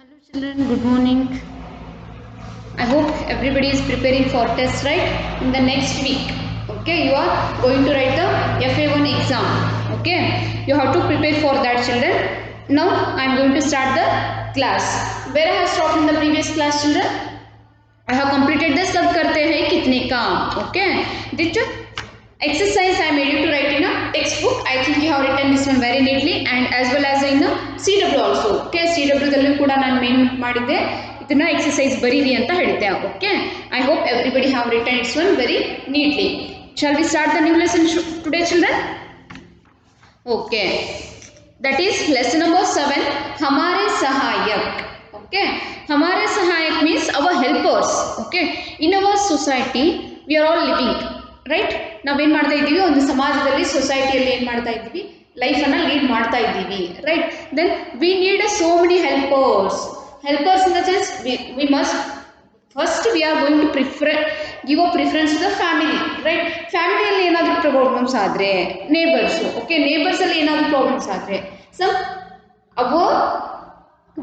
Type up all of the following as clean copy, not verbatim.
Hello children, good morning. I hope everybody is preparing for test, right? In the next week, okay, you are going to write the FA1 exam, okay? You have to prepare for that, children. Now I am going to start the class. Where I have stopped in the previous class, children? I have completed the सब करते हैं कितने काम, okay? This exercise I made you to write in a textbook. I think you have written this one very neatly and as well as in a CW also. Okay, CW Dallu ಕೂಡ ನಾನು main ಮಾಡಿದ್ದೆ. ಇದನ್ನ exercise ಬರೀರಿ ಅಂತ ಹೇಳಿದ್ದೆ. Okay, I hope everybody have written this one very neatly. Shall we start the new lesson today, children? Okay, that is lesson number 7. हमारे सहायक. Okay, हमारे सहायक means our helpers. Okay, in our society we are all living. Right, ನಾವೇನು ಮಾಡ್ತಾ ಇದ್ದೀವಿ, ಒಂದು ಸಮಾಜದಲ್ಲಿ ಸೊಸೈಟಿಯಲ್ಲಿ ಏನು ಮಾಡ್ತಾ ಇದ್ದೀವಿ, ಲೈಫನ್ನು ಲೀಡ್ ಮಾಡ್ತಾ ಇದ್ದೀವಿ. Right, then we need so many helpers. Helpers in the sense we must first we are going to give a preference to the family. Right, ಫ್ಯಾಮಿಲಿಯಲ್ಲಿ ಏನಾದರೂ ಪ್ರಾಬ್ಲಮ್ಸ್ ಆದರೆ ನೇಬರ್ಸು, ಓಕೆ, ನೇಬರ್ಸಲ್ಲಿ ಏನಾದರೂ ಪ್ರಾಬ್ಲಮ್ಸ್ ಆದರೆ our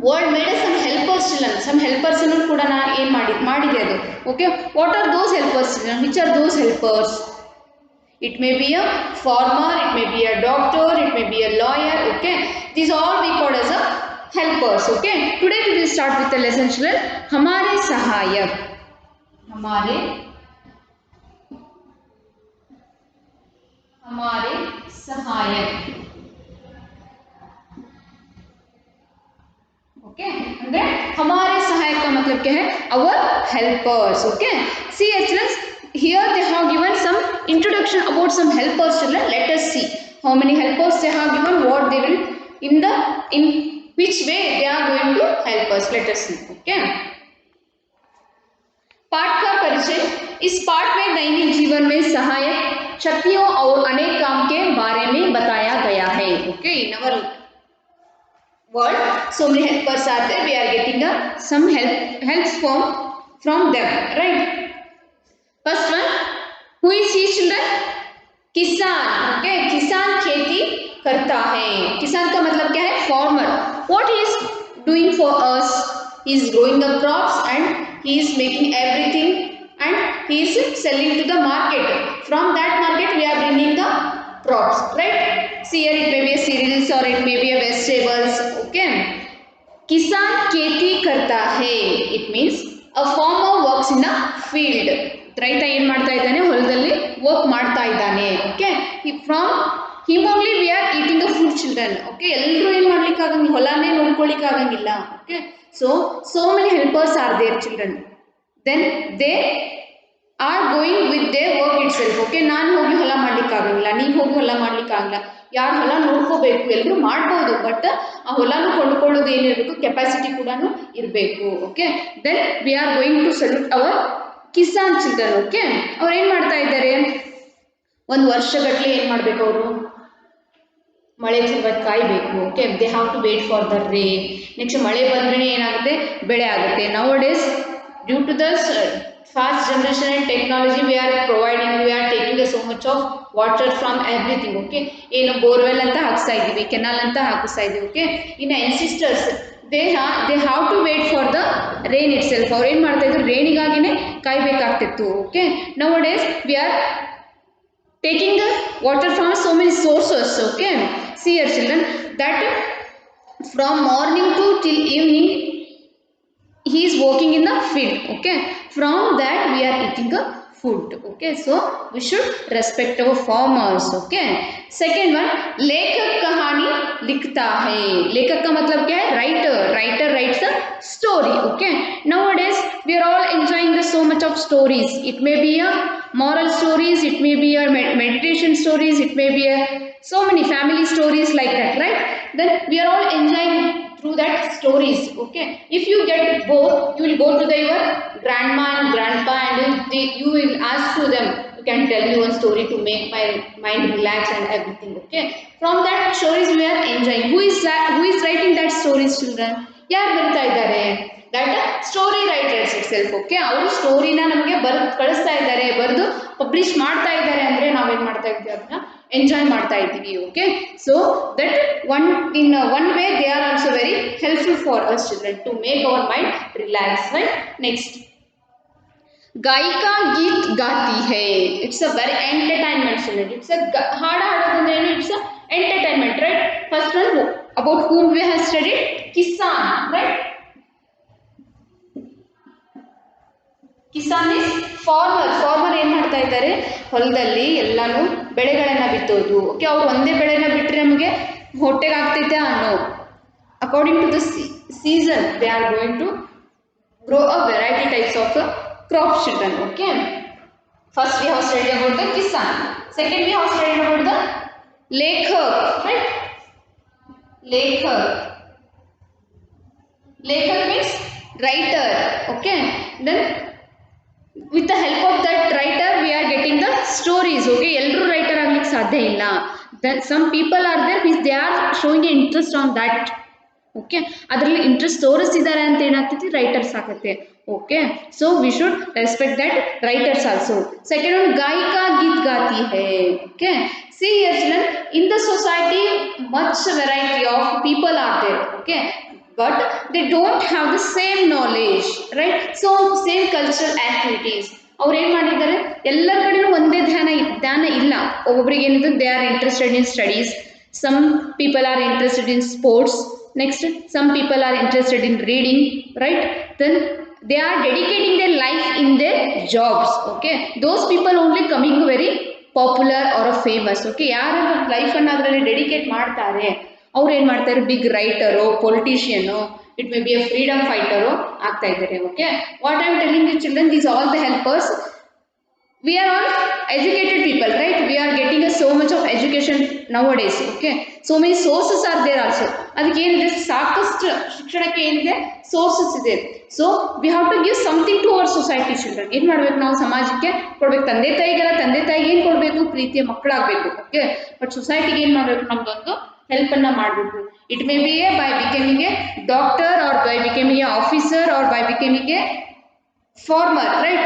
world made some helpers children. Some helpers ಅನ್ನು ಕೂಡ ನಾನು ಏನು ಮಾಡಿದೆ ಅದು. Okay, what are those helpers children? Which are those helpers? It may be a farmer, it may be a doctor, it may be a lawyer. Okay, these all we call as a helpers. Okay, today we will start with the lesson children. हमारे सहायक. हमारे सहायक. Okay, ಅಂದ್ರೆ हमारे सहायक का मतलब क्या है? Our helpers. Okay, see children, here they have given some introduction about some helpers children. Let us see how many helpers they have given, what they will in which way they are going to help us. Let us see. Okay, पाठ का परिचय. इस पाठ में दैनिक जीवन में सहायक शक्तियों और अनेक काम के बारे में बताया गया है. Okay, in our world so many helpers are there. We are getting some helps from them. Right, first one, who is he children? किसान. Okay, किसान खेती करता है. किसान का मतलब क्या है? Farmer. What he is doing for us? He is growing the crops and he is making everything and he is selling to the market. From that market we are bringing the crops. Right, see here it may be a cereals or it may be a vegetables. Okay, किसान खेती करता है. It means a farmer works in a field. ರೈತ ಏನು ಮಾಡ್ತಾ ಇದ್ದಾನೆ? ಹೊಲದಲ್ಲಿ work ಮಾಡ್ತಾ ಇದ್ದಾನೆ. Okay, from him only we are eating a food children. Okay, ಎಲ್ಲರೂ ಏನು ಮಾಡ್ಲಿಕ್ಕೆ ಆಗಂಗಿಲ್ಲ, ಹೊಲನೇ ನೋಡ್ಕೊಳ್ಳಿಕ್ಕೆ ಆಗಂಗಿಲ್ಲ. Okay, so many helpers are there children. Then they are going with they work itself. Okay, ನಾನು ಹೋಗಿ ಹೊಲ ಮಾಡ್ಲಿಕ್ಕೆ ಆಗಂಗಿಲ್ಲ, ನೀವು ಹೋಗಿ ಹೊಲ ಮಾಡ್ಲಿಕ್ಕೆ ಆಗಲ್ಲ, ಯಾರು ಹೊಲ ನೋಡ್ಕೋಬೇಕು, ಎಲ್ಲರೂ ಮಾಡ್ಬೋದು, ಬಟ್ ಆ ಹೊಲನೂ ಕೊಂಡ್ಕೊಳ್ಳೋದು ಏನಿರಬೇಕು, ಕೆಪಾಸಿಟಿ ಕೂಡ ಇರಬೇಕು. Okay, then we are going to salute our kisan children. Okay, ಅವ್ರು ಏನು ಮಾಡ್ತಾ ಇದ್ದಾರೆ? ಒಂದು ವರ್ಷಗಟ್ಟಲೆ ಏನು ಮಾಡಬೇಕು ಅವರು? ಮಳೆ ಸಲುವಾಗಿ ಕಾಯಬೇಕು. Okay, they have to wait for the rain. Next ಮಳೆ ಬಂದ್ರೇ ಏನಾಗುತ್ತೆ? ಬೆಳೆ ಆಗುತ್ತೆ. Now days due to the fast generation and technology we are taking so much of water from everything. Okay, ಏನು ಬೋರ್ವೆಲ್ ಅಂತ ಹಾಕ್ಸ್ತಾ ಇದ್ದೀವಿ, ಕೆನಾಲ್ ಅಂತ ಹಾಕಿಸ್ತಾ ಇದ್ದೀವಿ. ಓಕೆ, ಇನ್ನು ancestors they have to wait for the rain itself. ಅವ್ರು ಏನು ಮಾಡ್ತಾ ಇದ್ರು? ರೇನಿಗಾಗಿನೇ ಕಾಯಬೇಕಾಗ್ತಿತ್ತು. Okay, nowadays we are taking the water from so many sources. Okay, see here children that from morning to till evening he is working in the field. Okay, from that we are eating a food. Okay, so we should respect our farmers. Okay, second one, लेखक कहानी लिखता है. लेखक का मतलब क्या है? Writer writes a story. Okay, nowadays we are all enjoying the so much of stories. It may be a moral stories, it may be a meditation stories, it may be a so many family stories like that. Right, then we are all enjoying through that stories. Okay, if you get bored you will go to your grandma and grandpa and you will ask to them, you can tell me one story to make my mind relax and everything. Okay, from that stories we are enjoying. Who is writing that stories children? ಯಾರು ಬರೀತಾ ಇದ್ದಾರೆ? that story writers itself. Okay, ಅವರು ಸ್ಟೋರಿನ ನಮಗೆ ಬರೆದು ಕಳಿಸ್ತಾ ಇದ್ದಾರೆ, ಬರೆದು publish ಮಾಡ್ತಾ ಇದ್ದಾರೆ ಅಂದರೆ ನಾವೇನು ಮಾಡ್ತಾ ಇದ್ದೀವಿ? ಅದನ್ನ ಎಂಜಾಯ್ ಮಾಡ್ತಾ ಇದ್ದೀವಿ. Okay, so that one way they are also very helpful for us children to make our mind relax. Right, next ಗಾಯಿಕಾ ಗೀತ್ ಗಾತಿ ಹೈ. It's a very entertainment children. It's a ಹಾಡು ಹಾಡೋದಂದ್ರೆ ಏನು? It's a entertainment. Right, first one about whom we have studied, kisan. Right, kisan is farmer. Farmer ಏನ್ ಮಾಡ್ತಾ ಇದ್ದಾರೆ? ಹೊಲದಲ್ಲಿ ಎಲ್ಲಾನು ಬೆಳೆಗಳನ್ನ ಬಿತ್ತೋದು. ಓಕೆ, ಅವ್ರು ಒಂದೇ ಬೆಳೆನ ಬಿಟ್ಟರೆ ನಮಗೆ ಹೊಟ್ಟೆಗೆ ಆಗ್ತೈತೆ ಅನ್ನೋ according to the season they are going to grow a variety types of crops children. Okay, first we have studied about the kisan, second we have studied about the lekhak. Right, lekhak means writer. Okay, then with the help of that writer we are getting the stories. Okay, ಎಲ್ಲರೂ writer ಆಗಲಿಕ್ಕೆ ಸಾಧ್ಯ ಇಲ್ಲ. That some people are there which they are showing interest on that. Okay, ಅದರಲ್ಲಿ interest ತೋರಿಸಿದ್ದಾರೆ ಅಂತ ಏನಾಗ್ತೈತಿ? Writers ಆಗುತ್ತೆ. Okay, so we should respect that writers also. Second one ಗಾಯಿಕಾ ಗೀತ್ ಗಾತಿ ಹೈ. Okay, see here children, in the society much variety of people are there. Okay, but they don't have the same knowledge. Right, so same cultural activities. ಅವ್ರು ಏನು ಮಾಡಿದ್ದಾರೆ? ಎಲ್ಲರ ಕಡೆನೂ ಒಂದೇ ಧ್ಯಾನ ಇಲ್ಲ. ಒಬ್ಬೊಬ್ಬರಿಗೆ ಏನಿದೆ, they are interested in studies. Some people are interested in sports. Next, some people are interested in reading. Right, then they are dedicating their life in their jobs. Okay, those people only coming very popular or famous. Okay, ಯಾರು life ಅನ್ನು ಅದರಲ್ಲಿ dedicate ಮಾಡ್ತಾರೆ ಅವ್ರು ಏನು ಮಾಡ್ತಾರೆ? Big writer, politician, it may be a freedom fighter ಆಗ್ತಾ ಇದ್ದಾರೆ. Okay, what I am telling you children, these all the helpers. We are all educated people, right? We are getting so much of education nowadays. Okay, so many sources are there also. ಅದಕ್ಕೆ ಏನಿದೆ? ಸಾಕಷ್ಟು ಶಿಕ್ಷಣಕ್ಕೆ ಏನಿದೆ? Sources ಇದೆ. So we have to give something to our society children. ಏನು ಮಾಡಬೇಕು? ನಾವು ಸಮಾಜಕ್ಕೆ ಕೊಡ್ಬೇಕು. ತಂದೆ ತಾಯಿಗೆ ಏನು ಕೊಡಬೇಕು? ಪ್ರೀತಿಯ ಮಕ್ಕಳಾಗಬೇಕು. ಓಕೆ, ಬಟ್ ಸೊಸೈಟಿಗೆ ಏನು ಮಾಡಬೇಕು? ನಮ್ದೊಂದು ಹೆಲ್ಪ್ ಅನ್ನ ಮಾಡಬೇಕು. It may be a by becoming a doctor, or by becoming a officer, or by becoming a farmer. Right,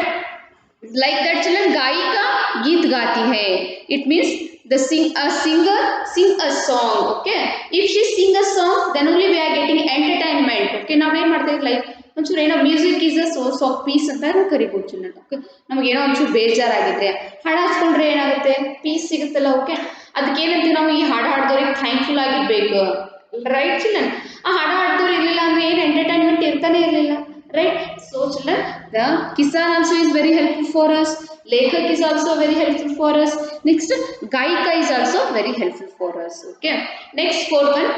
like that children, gaika geet gaati hai. It means the singer sing a song. Okay, if she sing a song, then only we are getting entertainment. Okay, ನಾವು ಏನು ಮಾಡ್ತಾ ಇದ್ದೀವಿ? Life ಒಂಚೂರು ಏನೋ music is a source of piece ಅಂತ ಕರಿಬೋದು children. Okay, ನಮಗೆ ಏನೋ ಒಂಚೂರು ಬೇಜಾರಾಗಿದ್ರೆ ಹಾಡು ಹಚ್ಕೊಂಡ್ರೆ ಏನಾಗುತ್ತೆ? ಪೀಸ್ ಸಿಗುತ್ತಲ್ಲ. ಓಕೆ, ಅದಕ್ಕೆ ಏನಂತೀವಿ ನಾವು? ಈ ಹಾಡು ಹಾಡ್ದವ್ರಿಗೆ ಥ್ಯಾಂಕ್ಫುಲ್ ಆಗಿರ್ಬೇಕು. ರೈಟ್ ಚಿಲ್ಡ್ರನ್, ಆ ಹಾಡು ಹಾಡ್ದವ್ರು ಇರಲಿಲ್ಲ ಅಂದ್ರೆ ಏನು ಎಂಟರ್ಟೈನ್ಮೆಂಟ್ ಇರ್ತಾನೆ ಇರಲಿಲ್ಲ. Right, so children, the kisan also is very helpful for us. Lekhak is also very helpful for us. Next, gaika is also very helpful for us. Okay, next fourth one,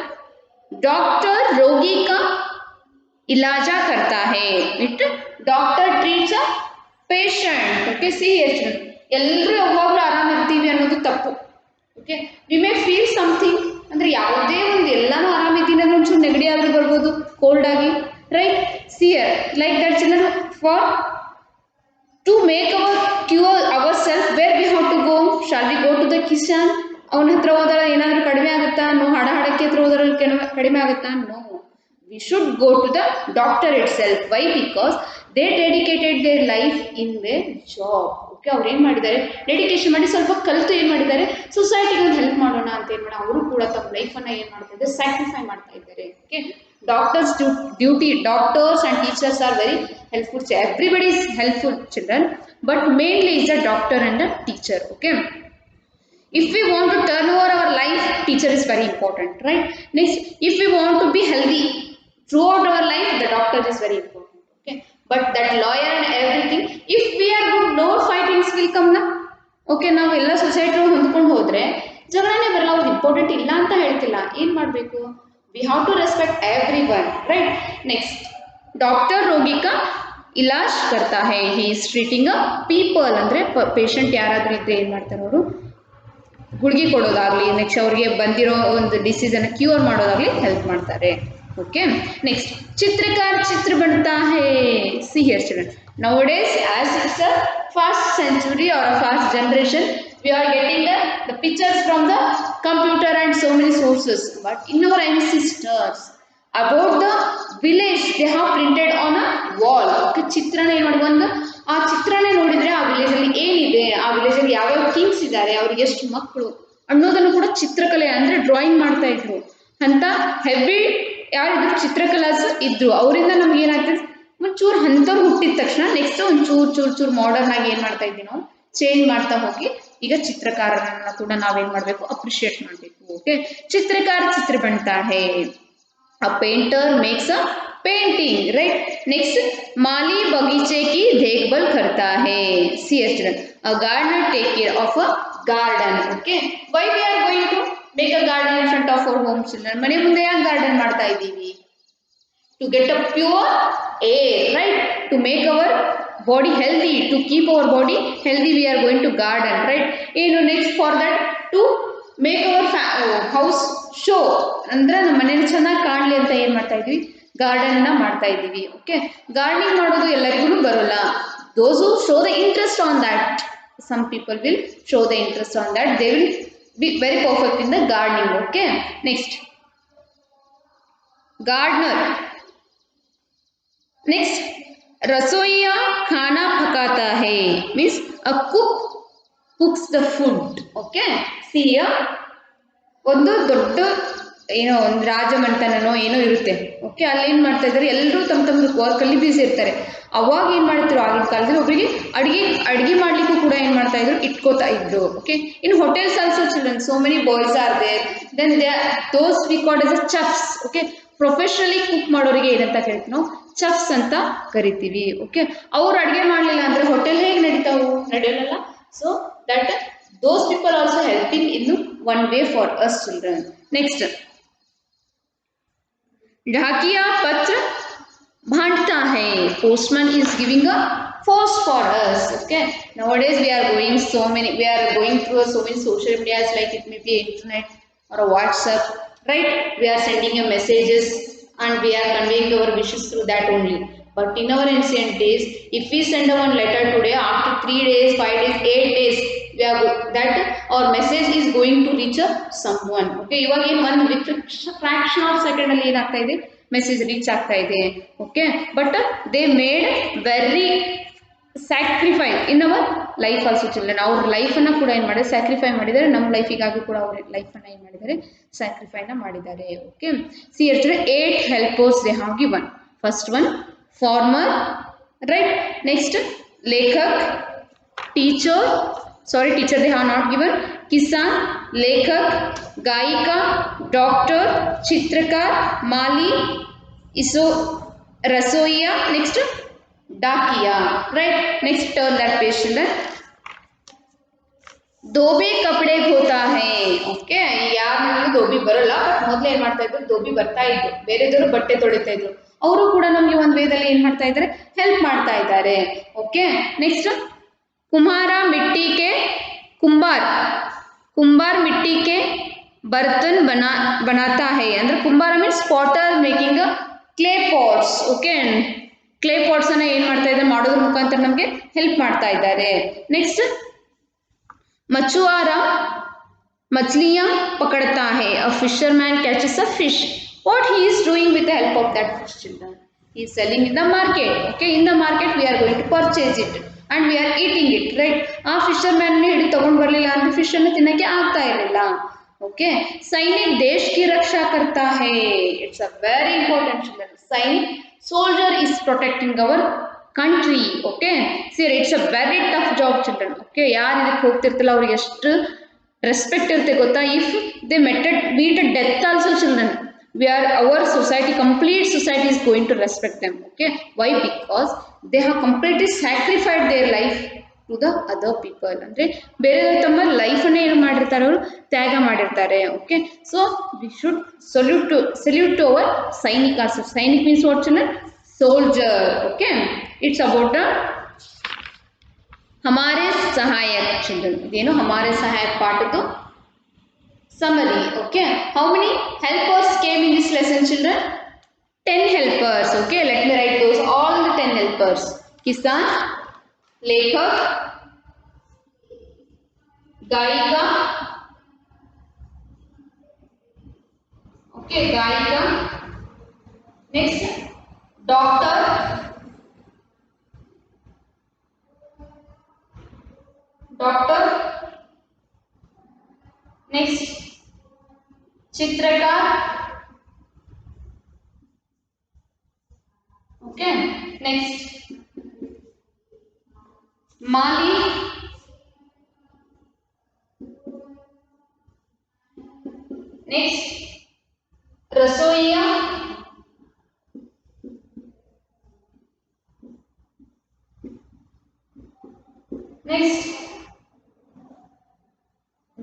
doctor rogi ka ilaja karta hai. It doctor treats a patient. Okay, see here children, ಎಲ್ಲರೂ ಯಾವಾಗಲೂ ಆರಾಮಿರ್ತೀವಿ ಅನ್ನೋದು ತಪ್ಪು. Okay, we may feel something ಅಂದ್ರೆ ಯಾವುದೇ ಒಂದು ಎಲ್ಲಾನು ಆರಾಮಿದ್ದೀನಿ ಅಂದ್ರೆ ಒಂಚೂರು ನೆಗಡಿ ಆಗಿ ಬರ್ಬೋದು, ಕೋಲ್ಡ್ ಆಗಿ. Right, see here, like that children, for to make our cure ourselves, where we have to go? Shall we go to the kisan? ಅವನ ಹತ್ರ ಹೋದರೆ ಏನಾದರೂ ಕಡಿಮೆ ಆಗುತ್ತಾ? ನೋ. ಹಾಡಕ್ಕೆ ಹತ್ರ ಹೋದರೆ ಕಡಿಮೆ ಆಗುತ್ತಾ? No. We should go to the doctor itself. Why? Because they dedicated their life in their job. Okay, ಅವ್ರು ಏನು ಮಾಡಿದ್ದಾರೆ? ಡೆಡಿಕೇಶನ್ ಮಾಡಿ ಸ್ವಲ್ಪ ಕಲಿತು ಏನು ಮಾಡಿದ್ದಾರೆ? ಸೊಸೈಟಿಗೆ ಒಂದು ಹೆಲ್ಪ್ ಮಾಡೋಣ ಅಂತ ಏನು ಮಾಡಿ ಅವರು ಕೂಡ ತಮ್ಮ ಲೈಫನ್ನು ಏನು ಮಾಡ್ತಾ ಇದ್ದಾರೆ? ಸ್ಯಾಕ್ರಿಫೈ ಮಾಡ್ತಾ ಇದ್ದಾರೆ. Okay, doctors duty, doctors and teachers are very helpful. Everybody is helpful children, but mainly is the doctor and the teacher. Okay, if we want to turn over our life, teacher is very important. Right, next, if we want to be healthy throughout our life, the doctor is very important. Okay, but that lawyer and everything, if we are good, no fightings will come na. Okay, ನಾವು ಎಲ್ಲ society ಹೊಂದ್ಕೊಂಡು ಹೋದ್ರೆ ಜಗಳನೇ ಬರಲ್ಲ. ಅವ್ರು important ಇಲ್ಲ ಅಂತ ಹೇಳ್ತಿಲ್ಲ. ಏನು ಮಾಡಬೇಕು? We have to respect everyone. Right, next, doctor rogi ka ilaj karta hai. He is treating a people. ಅಂದ್ರೆ ಪೇಷಂಟ್ ಯಾರಾದರೂ ಇದ್ರೆ ಏನು ಮಾಡ್ತಾರೆ? ಅವರು ಗುಳಿಗೆ ಕೊಡೋದಾಗ್ಲಿ, ನೆಕ್ಸ್ಟ್ ಅವ್ರಿಗೆ ಬಂದಿರೋ ಒಂದು ಡಿಸೀಸ್ ಅನ್ನು ಕ್ಯೂರ್ ಮಾಡೋದಾಗ್ಲಿ ಹೆಲ್ಪ್ ಮಾಡ್ತಾರೆ. ಓಕೆ, ನೆಕ್ಸ್ಟ್, ಚಿತ್ರಕಾರ ಚಿತ್ರ ಬಣ್ತಾ ಹೇ. See here children, nowadays as it's a fast century or a fast generation, we are getting the pictures from the computer and so many sources. But in our ancestors, about the village, they have printed on a wall. Okay, ಚಿತ್ರಣ ಏನು ಮಾಡ್ಬೋದು? ಆ ಚಿತ್ರಣ ನೋಡಿದ್ರೆ ಆ ವಿಲೇಜಲ್ಲಿ ಏನಿದೆ, ಆ ವಿಲೇಜಲ್ಲಿ ಯಾವ್ಯಾವ ಕಿಂಗ್ಸ್ ಇದ್ದಾರೆ, ಅವ್ರಿಗೆ ಎಷ್ಟು ಮಕ್ಕಳು, ಅನ್ನೋದನ್ನು ಕೂಡ ಚಿತ್ರಕಲೆ ಅಂದ್ರೆ ಡ್ರಾಯಿಂಗ್ ಮಾಡ್ತಾ ಇದ್ರು ಅಂತ ಹೆವಿ ಯಾರಿದ್ರು ಚಿತ್ರಕಲಾಸ್ ಇದ್ರು. ಅವರಿಂದ ನಮ್ಗೆ ಏನಾಗ್ತದೆ ಒಂಚೂರು ಅಂಥವ್ರು ಹುಟ್ಟಿದ ತಕ್ಷಣ ನೆಕ್ಸ್ಟ್ ಒಂದು ಚೂರು ಮಾಡರ್ನ್ ಆಗಿ ಏನ್ ಮಾಡ್ತಾ ಇದ್ವಿ ನಾವು ಚೇಂಜ್ ಮಾಡ್ತಾ ಹೋಗಿ ಈಗ ಚಿತ್ರಕಾರರನ್ನ ಕೂಡ ನಾವೇನ್ ಮಾಡ್ಬೇಕು ಅಪ್ರಿಶಿಯೇಟ್ ಮಾಡ್ಬೇಕು. ಓಕೆ, ಚಿತ್ರಕಾರ ಚಿತ್ರ बनता है, a painter makes a painting, right? Next, माली बगीचे की देखभाल करता है. See children, a gardener take care of a garden. Okay, why we are going to make a garden in front of our home children? ಮನೆ ಮುಂದೆ ಯಾಕೆ garden ಮಾಡ್ತಾ ಇದ್ದೀವಿ? To get a pure air, right? To make our body healthy, to keep our body healthy, we are going to garden, right? Next for that, to make our house show, ಅಂದ್ರೆ ನಮ್ಮ ಮನೇಲಿ ಚೆನ್ನಾಗಿ ಕಾಣಲಿ ಅಂತ ಏನ್ ಮಾಡ್ತಾ ಇದೀವಿ ಗಾರ್ಡನ್ ನ ಮಾಡ್ತಾ ಇದೀವಿ. ಓಕೆ, ಗಾರ್ಡನಿಂಗ್ ಮಾಡೋದು ಎಲ್ಲರಿಗೂ ಬರೋಲ್ಲ. those who show the interest on that, some people will show the interest on that, they will be very perfect in the gardening. Okay, next, gardener. Next, रसोइया खाना पकाता है, means a cook cooks the food. Okay, see here, ಒಂದು ದೊಡ್ಡ ಏನೋ ಒಂದು ರಾಜಮಂಟನೋ ಏನೋ ಇರುತ್ತೆ. Okay, ಅಲ್ಲಿ ಏನು ಮಾಡ್ತಾ ಇದ್ದಾರೆ, ಎಲ್ಲರೂ ತಮ್ಮ ವರ್ಕಲ್ಲಿ ಬ್ಯುಸಿ ಇರ್ತಾರೆ. ಅವಾಗ ಏನು ಮಾಡ್ತಿದ್ರು ಆಗಿನ ಕಾಲದಲ್ಲಿ ಒಬ್ಬರಿಗೆ ಅಡುಗೆ ಮಾಡ್ಲಿಕ್ಕೂ ಕೂಡ ಏನು ಮಾಡ್ತಾ ಇದ್ರು ಇಟ್ಕೋತಾ ಇದ್ರು. Okay, in hotels also children, so many boys are there, then they those we called as a chefs. Okay, professionally cook ಮಾಡೋರಿಗೆ ಏನಂತ ಕರಿತೀವಿ ನಾವು ಚಫ್ಸ್ ಅಂತ ಕರಿತೀವಿ. ಓಕೆ, ಅವ್ರು ಅಡುಗೆ ಮಾಡಲಿಲ್ಲ ಅಂದ್ರೆ ಹೋಟೆಲ್ ಹೇಗೆ ನಡೀತಾವು, ನಡೆಯಲ್ಲ. So that those people also helping in one way for us children. Next, ढाकिया पत्र बांटता है, postman is giving a post for us. Okay, nowadays we are going through so many social medias, like it may be internet or a WhatsApp, right? We are sending a messages and we are conveying our wishes through that only. But in our ancient days, if we send one letter today, after 3 days, 5 days, 8 days, we are that our message is going to reach someone. Okay, ಇವಾಗ ಏನು ಒಂದು fraction of second ಅಲ್ಲಿ ಏನಾಗ್ತಾ ಇದೆ, message reach ಆಗ್ತಾ ಇದೆ. Okay, but they made very sacrifice in our life also children. ಅವ್ರ ಲೈಫನ್ನು ಕೂಡ ಏನು ಮಾಡಿದ್ದಾರೆ, ಸ್ಯಾಕ್ರಿಫೈ ಮಾಡಿದ್ದಾರೆ. ನಮ್ಮ ಲೈಫಿಗಾಗಿ ಕೂಡ ಅವ್ರ ಲೈಫನ್ನು ಏನು ಮಾಡಿದ್ದಾರೆ, ಸ್ಯಾಕ್ರಿಫೈನ ಮಾಡಿದ್ದಾರೆ. ಓಕೆ, ಸಿ ಹೇಳ್ತಾರೆ 8 helpers they have given. First one farmer, right? Next, lekhak, teacher they have not given. Kisan, lekhak, gayika, doctor, chitrakar, mali, iso, rasoiya. Next, dakiya, right? Next, turn that page children. ದೋಬಿ ಕಪಡೆ ಧೋತಾ ಹೈ. Okay, ಯಾರು ದೋಬಿ ಬರಲ್ಲ, but ಮೊದಲು ಏನ್ ಮಾಡ್ತಾ ಇದ್ರು, ದೋಬಿ ಬರ್ತಾ ಇದ್ರು, ಬೇರೆದವರು ಬಟ್ಟೆ ತೊಳಿತಾ ಇದ್ರು. ಅವರು ಕೂಡ ನಮಗೆ ಒಂದು ವೇದಲ್ಲಿ ಏನ್ ಮಾಡ್ತಾ ಇದ್ದಾರೆ, ಹೆಲ್ಪ್ ಮಾಡ್ತಾ ಇದ್ದಾರೆ. ಓಕೆ, ನೆಕ್ಸ್ಟ್, ಕುಂಬಾರ ಮಿಟ್ಟಿ ಕೆ ಬರ್ತನ್ बनाता है, ಅಂದ್ರೆ ಕುಂಬಾರ means potter making clay pots. Okay, clay pots ಅನ್ನ ಏನ್ ಮಾಡ್ತಾ ಇದ್ದಾರೆ, ಮಾಡೋದ್ರ ಮುಖಾಂತರ ನಮಗೆ ಹೆಲ್ಪ್ ಮಾಡ್ತಾ ಇದ್ದಾರೆ. ನೆಕ್ಸ್ಟ್, मछुआरा मछलियां पकड़ता है, a fisherman catches a fish. What he is doing with the help of that fish children? He is selling in the market. Okay, in the market we are going to purchase it and we are eating it, right? ಆ fisherman ಹಿಡಿದು ತಗೊಂಡು ಬರಲಿಲ್ಲ ಅಂದ್ರೆ fish ಅನ್ನು ತಿನ್ನಕ್ಕೆ ಆಗ್ತಾ ಇರಲಿಲ್ಲ. Okay, ಸೈನಿಕ ದೇಶ की रक्षा करता है. It's a very important children. Sainik, soldier is protecting our country. Okay, see it's a very tough job children. Okay, ಯಾರು ಇದಕ್ಕೆ ಹೋಗ್ತಿರ್ತಲ್ಲ ಅವ್ರಿಗೆ ಎಷ್ಟು ರೆಸ್ಪೆಕ್ಟ್ ಇರುತ್ತೆ ಗೊತ್ತಾ. If they meet death also children, our society, complete society is going to respect them. Okay, why? Because they have completely sacrificed their life to the other people. ಅಂದ್ರೆ ಬೇರೆ ತಮ್ಮ life ಅನ್ನ ಏನು ಮಾಡಿರ್ತಾರೆ, ಅವರು ತ್ಯಾಗ ಮಾಡಿರ್ತಾರೆ. Okay, so we should salute to our ಸೈನಿಕಾಸ್. Sainik means what children? Soldier. Okay, it's about the हमारे सहायक children. इदेनो हमारे सहायक part तो summary. Okay, how many helpers came in this lesson children? 10 helpers. Okay, let me write those, all the 10 helpers. Kisan, lekhak, gayika, okay, gayika. Next, doctor, next chitrakar, okay. Next mali, next rasoiya, next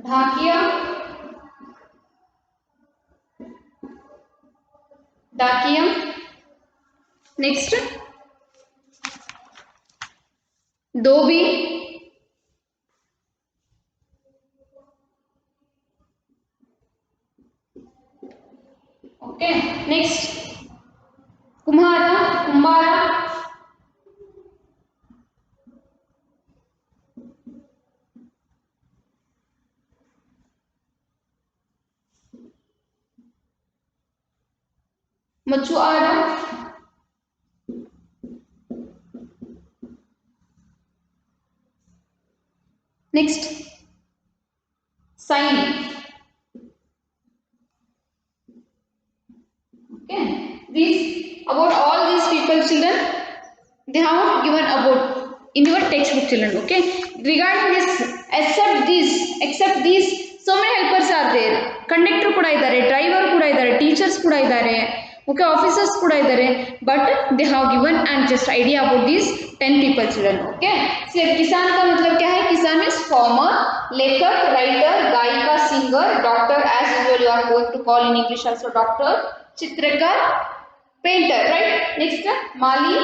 dhakiya, dakiya, next dhobi, okay. Next kumhara, kumbhara, machhuara, next साइन, okay. These about all these people children, they have given about in your textbook children, okay. Regarding this, except these so many helpers are there. Conductor kuda idare, driver kuda idare, teachers kuda idare, okay, officers kuda idare, but they have given and just idea about these 10 people children, okay. So किसान का मतलब क्या है? किसान means farmer, लेखक, writer, गायिका, singer, doctor, as usual you are going to call in English also doctor, chitrakar, painter, right. Next mali,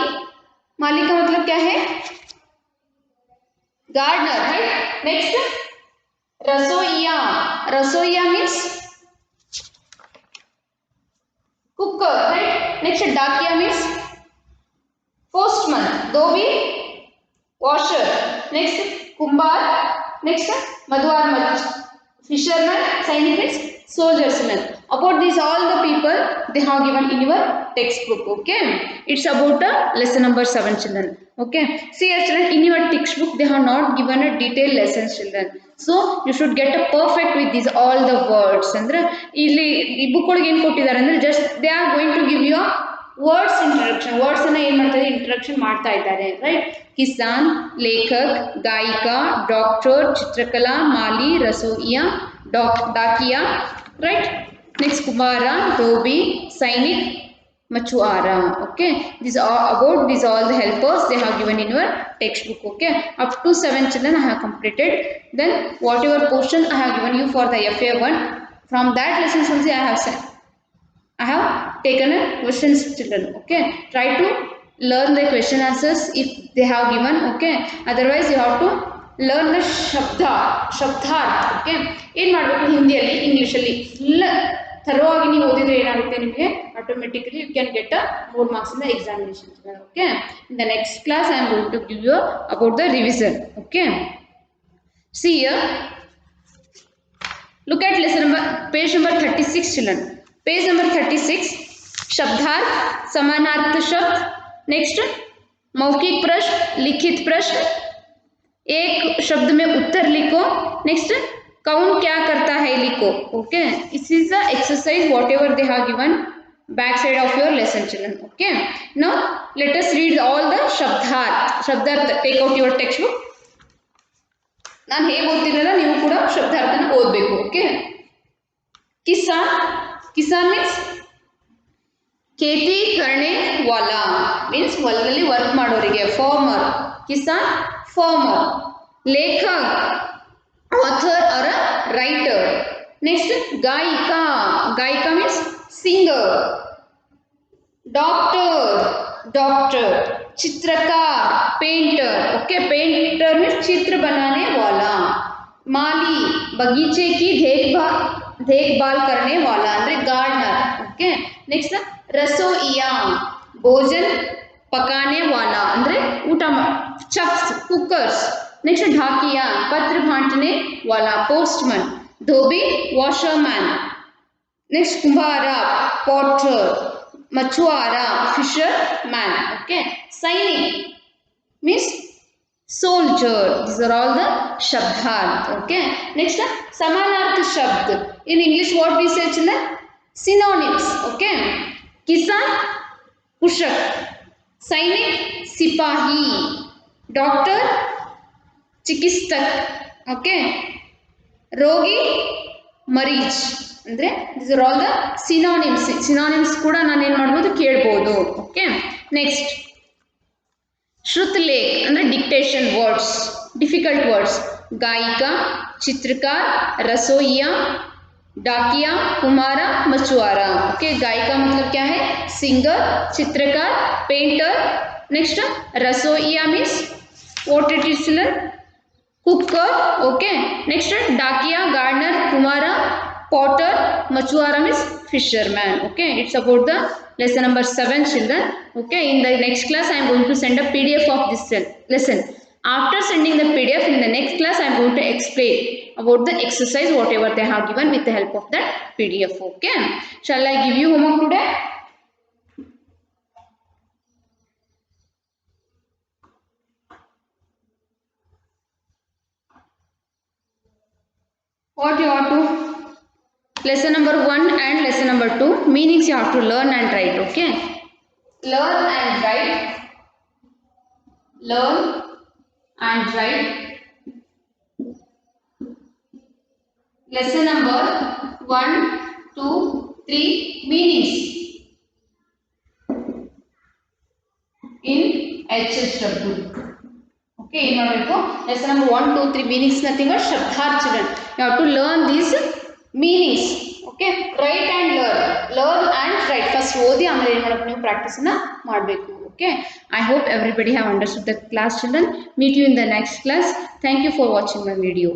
माली का मतलब क्या है? Gardener, right. Next rasoiya, rasoiya means cooker, right. Next dakiya means postman, dhobi washer, next kumbhar, next मधुआर fisherman, sainik means soldiers men. About these all the people they have given in your textbook, okay. It's about lesson number 7 children, okay. See here children, in your textbook they have not given a detailed lessons children, so you should get a perfect with these all the words. Andre illi ee book olige ಏನು ಕೊಟ್ಟಿದ್ದಾರೆ ಅಂದ್ರೆ just they are going to give you a words introduction. words ಅನ್ನು ಏನು ಮಾಡ್ತಾರೆ? introduction ಮಾಡ್ತಾ ಇದ್ದಾರೆ, right. किसान, लेखक, गायिका, डॉक्टर, चित्रकला, माली, रसोइया, डाकिया, right. Next कुम्हारा, धोबी, सैनिक, मछुआरा, okay. These are about these all the helpers they have given in your textbook, okay. Up to 7 children I have completed. Then whatever portion I have given you for the FA1, from that lessons only I have taken a questions children, okay. Try to learn the question answers if they have given, okay. Otherwise you have to learn the shabdarth, okay. ಏನು ಮಾಡಬೇಕು? ಹಿಂದಿಯಲ್ಲಿ, ಇಂಗ್ಲೀಷಲ್ಲಿ full ಥರೋವಾಗಿ ನೀವು ಓದಿದ್ರೆ ಏನಾಗುತ್ತೆ ನಿಮಗೆ? Automatically you can get a 4 marks in the examination, okay. In the next class I am going to give you about the revision, okay. See here, look at lesson number page number 36 children. Page number 36, शब्दार्थ, समानार्थ शब्द, next मौखिक प्रश्न, लिखित प्रश्न, एक शब्द में उत्तर लिखो, नेक्स्ट कौन क्या करता है लिखो, okay. This is the exercise what ever they have given back side of your lesson children, okay. Now let us read all the ಶಬ್ದಾರ್ಥ. Take out your textbook. ನಾನು ಹೇಗೆ ಓದ್ತೀನಲ್ಲ ನೀವು ಕೂಡ ಶಬ್ದಾರ್ಥನ ಓದಬೇಕು, ಓಕೆ. ಕಿಸಾನ್ ಮೀನ್ಸ್ खेती करने वाला, मीन्स ಹೊಲದಲ್ಲಿ ವರ್ಕ್ ಮಾಡೋರಿಗೆ, ಫಾರ್ಮರ್. ಕಿಸಾನ್ farmer. लेखक author or a writer. Next गायिका, गायिका means singer. डॉक्टर, चित्रकार, पेंटर, ओके. पेंटर means चित्र बनाने वाला. माली, बगीचे की देखभाल करने वाला ಅಂದ್ರೆ गार्डनर, ओके. नेक्स्ट रसोइया, भोजन पकाने वाला ಅಂದ್ರೆ ಊಟ चफ्स, कुकर्स. नेक्स्ट ढाकिया, पत्र बांटने वाला, पोस्टमैन. धोबी, वॉशरमैन. नेक्स्ट कुम्हारा, पॉटर. मछुआरा, fisherman, okay. Sainik means soldier. These are all the shabdarth. Okay. Next, samanarth shabd. In English, what we say, children? Synonyms. Okay. Kisan, pushak. Sainik, sipahi. Doctor, chikistak. Okay. Rogi, ಮರೀಚ್ ಅಂದರೆ this are all the synonyms ಕೂಡ ನಾನು ಏನು ಮಾಡ್ಬೋದು ಕೇಳ್ಬೋದು. Okay. Next ಶ್ರುತಲೇಖ್ ಅಂದರೆ dictation words, difficult words. ಗಾಯಿಕ, ಚಿತ್ರकार, रसोइया, डाकिया, कुम्हारा, मछुआरा. ओके. गायिका मतलब क्या है? सिंगर. चित्रकार, पेंटर. नेक्स्ट रसोइया means what it is children? Cooker. Okay. Next डाकिया, gardener. कुम्हारा, potter. Machuara means fisherman. Okay. It's about the lesson number 7, children. Okay. In the next class I am going to send a PDF of this lesson. After sending the PDF, in the next class I am going to explain about the exercise whatever they have given with the help of that PDF. Okay. Shall I give you homework today? What you have to? Lesson number 1 and lesson number 2 meanings you have to learn and write. Okay. Learn and write. Learn and write. Lesson number 1, 2, 3 meanings in HSW. Okay, in order to lesson number 1, 2, 3 meanings nothing but shabdarth, children. You have to learn these meanings. Okay. Write and learn and write. First ಓದಿ ಆಮೇಲೆ ಏನು ಮಾಡಬೇಕು, ನೀವು practice ಅನ್ನ ಮಾಡಬೇಕು. Okay. I hope everybody have understood the class, children. Meet you in the next class. Thank you for watching my video.